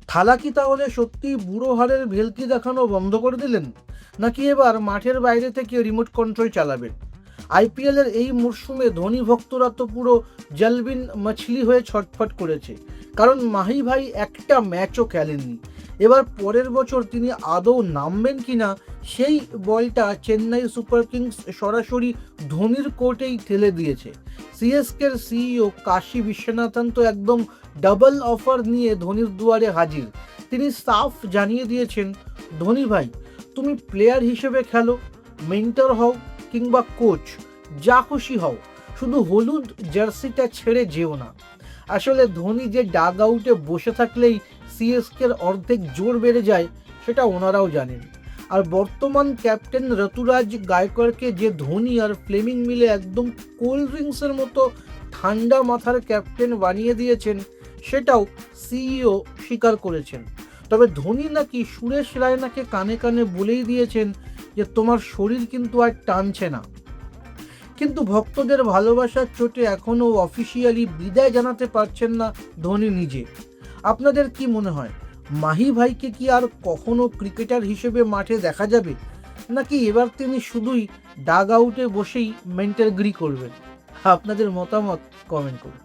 থালা কি তাহলে সত্যি বুড়ো হাড়ের ভেলকি দেখানো বন্ধ করে দিলেন, নাকি এবার মাঠের বাইরে থেকে রিমোট কন্ট্রোল চালাবেন? আইপিএলের এই মরশুমে ধোনি ভক্তরা তো পুরো জলবিন মাছলি হয়ে ছটফট করেছে, কারণ মাহি ভাই একটা ম্যাচও খেলেননি। এবার পরের বছর তিনি আদৌ নামবেন কিনা সেই বলটা চেন্নাই সুপার কিংস সরাসরি ধোনির কোর্টেই ঠেলে দিয়েছে। সিএসকের সিইও কাশী বিশ্বনাথন তো একদম ডাবল অফার নিয়ে ধোনির দুয়ারে হাজির। তিনি সাফ জানিয়ে দিয়েছেন, ধোনি ভাই তুমি প্লেয়ার হিসেবে খেলো, মেন্টর হও কিংবা কোচ, যা খুশি হও, শুধু হলুদ জার্সিটা ছেড়ে যেও না। আসলে ধোনি যে ডাগ আউটে বসে থাকলেই সিএসকের অর্ধেক জোর বেড়ে যায় সেটা ওনারাও জানেন। আর বর্তমান ক্যাপ্টেন ঋতুরাজ গায়কোয়াড়কে যে ধোনি আর ফ্লেমিং মিলে একদম কোল্ড ড্রিঙ্কসের মতো ঠান্ডা মাথার ক্যাপ্টেন বানিয়ে দিয়েছেন সেটাও সিইও স্বীকার করেছেন। তবে ধোনি নাকি সুরেশ রায়নাকে কানে কানে বলেই দিয়েছেন যে তোমার শরীর কিন্তু আর টানছে না। কিন্তু ভক্তদের ভালোবাসার চোটে এখনও অফিসিয়ালি বিদায় জানাতে পারছেন না ধোনি নিজে। আপনাদের কি মনে হয়, মাহি ভাইকে কি আর কখনো ক্রিকেটার হিসেবে মাঠে দেখা যাবে, নাকি এবার তিনি শুধুই ডাগ আউটে বসেই মেন্টালগিরি করবেন? আপনাদের মতামত কমেন্ট করুন।